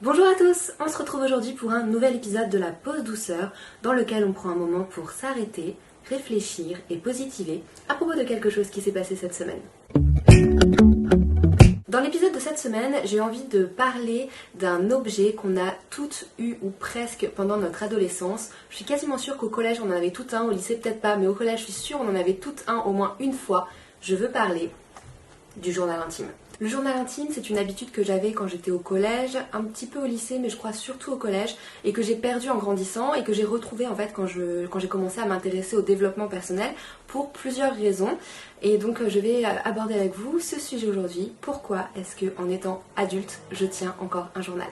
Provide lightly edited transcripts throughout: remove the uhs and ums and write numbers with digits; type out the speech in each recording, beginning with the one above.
Bonjour à tous, on se retrouve aujourd'hui pour un nouvel épisode de la pause douceur dans lequel on prend un moment pour s'arrêter, réfléchir et positiver à propos de quelque chose qui s'est passé cette semaine. Dans l'épisode de cette semaine, j'ai envie de parler d'un objet qu'on a toutes eu ou presque pendant notre adolescence. Je suis quasiment sûre qu'au collège on en avait tout un, au lycée peut-être pas, mais au collège je suis sûre on en avait tout un au moins une fois. Je veux parler du journal intime. Le journal intime, c'est une habitude que j'avais quand j'étais au collège, un petit peu au lycée, mais je crois surtout au collège, et que j'ai perdu en grandissant et que j'ai retrouvé en fait quand j'ai commencé à m'intéresser au développement personnel pour plusieurs raisons. Et donc je vais aborder avec vous ce sujet aujourd'hui. Pourquoi est-ce que en étant adulte, je tiens encore un journal ?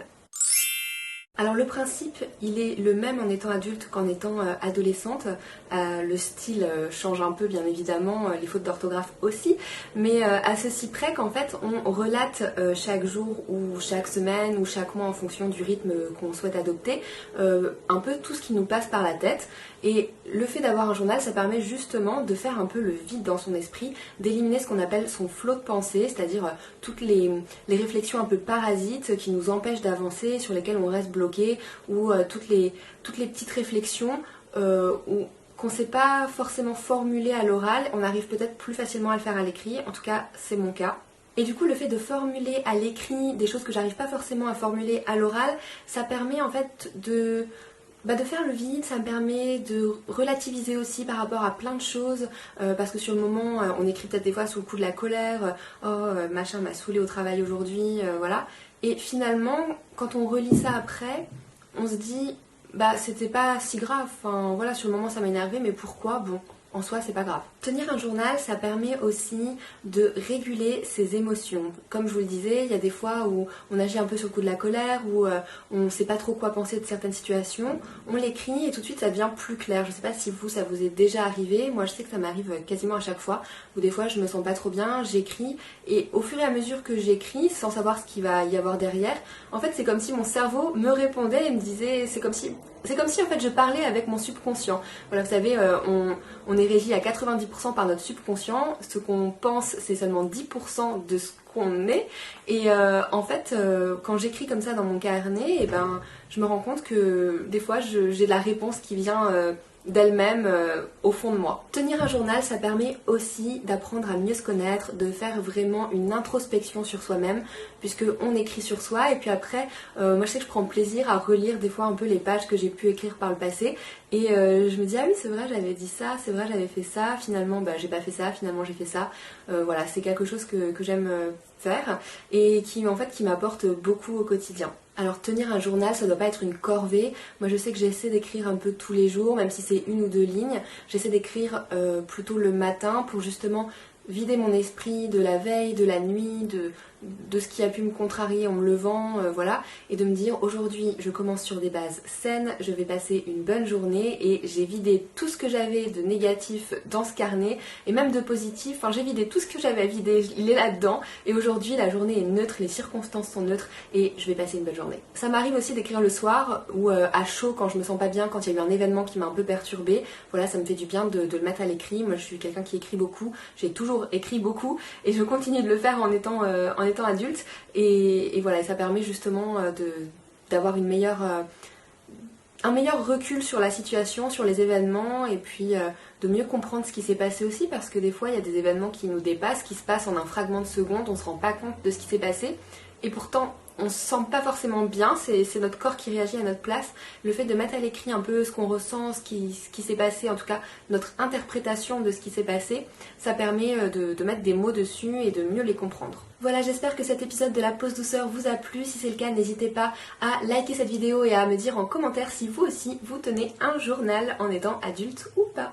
Alors le principe, il est le même en étant adulte qu'en étant adolescente. Le style change un peu bien évidemment, les fautes d'orthographe aussi, mais à ceci près qu'en fait on relate chaque jour ou chaque semaine ou chaque mois en fonction du rythme qu'on souhaite adopter, un peu tout ce qui nous passe par la tête. Et le fait d'avoir un journal, ça permet justement de faire un peu le vide dans son esprit, d'éliminer ce qu'on appelle son flot de pensée, c'est-à-dire toutes les réflexions un peu parasites qui nous empêchent d'avancer, sur lesquelles on reste bloqué, ou toutes les petites réflexions qu'on ne sait pas forcément formuler à l'oral, on arrive peut-être plus facilement à le faire à l'écrit, en tout cas c'est mon cas. Et du coup le fait de formuler à l'écrit des choses que j'arrive pas forcément à formuler à l'oral, ça permet en fait de faire le vide, ça me permet de relativiser aussi par rapport à plein de choses, parce que sur le moment, on écrit peut-être des fois sous le coup de la colère, machin m'a saoulé au travail aujourd'hui, voilà. Et finalement, quand on relit ça après, on se dit, c'était pas si grave, enfin voilà, sur le moment ça m'a énervé, mais pourquoi ? Bon, en soi c'est pas grave. Tenir un journal, ça permet aussi de réguler ses émotions. Comme je vous le disais, il y a des fois où on agit un peu sur le coup de la colère, où on sait pas trop quoi penser de certaines situations, on l'écrit et tout de suite ça devient plus clair. Je sais pas si vous, ça vous est déjà arrivé, moi je sais que ça m'arrive quasiment à chaque fois, où des fois je me sens pas trop bien, j'écris, et au fur et à mesure que j'écris, sans savoir ce qu'il va y avoir derrière, en fait c'est comme si mon cerveau me répondait et me disait, c'est comme si en fait je parlais avec mon subconscient. Voilà, vous savez, on est régi à 90% par notre subconscient. Ce qu'on pense, c'est seulement 10% de ce qu'on est. Et en fait, quand j'écris comme ça dans mon carnet, je me rends compte que des fois, j'ai de la réponse qui vient d'elle-même au fond de moi. Tenir un journal, ça permet aussi d'apprendre à mieux se connaître, de faire vraiment une introspection sur soi-même, puisque on écrit sur soi et puis après, moi je sais que je prends plaisir à relire des fois un peu les pages que j'ai pu écrire par le passé et je me dis ah oui c'est vrai j'avais dit ça, c'est vrai j'avais fait ça, finalement j'ai pas fait ça, finalement j'ai fait ça, voilà c'est quelque chose que j'aime faire et qui m'apporte beaucoup au quotidien. Alors tenir un journal, ça doit pas être une corvée. Moi je sais que j'essaie d'écrire un peu tous les jours, même si c'est une ou deux lignes. J'essaie d'écrire plutôt le matin pour justement vider mon esprit de la veille, de la nuit, de ce qui a pu me contrarier en me levant, voilà, et de me dire aujourd'hui je commence sur des bases saines, je vais passer une bonne journée et j'ai vidé tout ce que j'avais de négatif dans ce carnet et même de positif, enfin j'ai vidé tout ce que j'avais à vider, il est là-dedans et aujourd'hui la journée est neutre, les circonstances sont neutres et je vais passer une bonne journée. Ça m'arrive aussi d'écrire le soir ou à chaud quand je me sens pas bien, quand il y a eu un événement qui m'a un peu perturbée, voilà ça me fait du bien de le mettre à l'écrit. Moi je suis quelqu'un qui écrit beaucoup, j'ai toujours écrit beaucoup et je continue de le faire en étant adulte et voilà, et ça permet justement d'avoir un meilleur recul sur la situation, sur les événements et puis de mieux comprendre ce qui s'est passé aussi parce que des fois il y a des événements qui nous dépassent, qui se passent en un fragment de seconde, on se rend pas compte de ce qui s'est passé et pourtant on se sent pas forcément bien, c'est notre corps qui réagit à notre place. Le fait de mettre à l'écrit un peu ce qu'on ressent, ce qui s'est passé, en tout cas notre interprétation de ce qui s'est passé, ça permet de mettre des mots dessus et de mieux les comprendre. Voilà, j'espère que cet épisode de la pause douceur vous a plu. Si c'est le cas, n'hésitez pas à liker cette vidéo et à me dire en commentaire si vous aussi vous tenez un journal en étant adulte ou pas.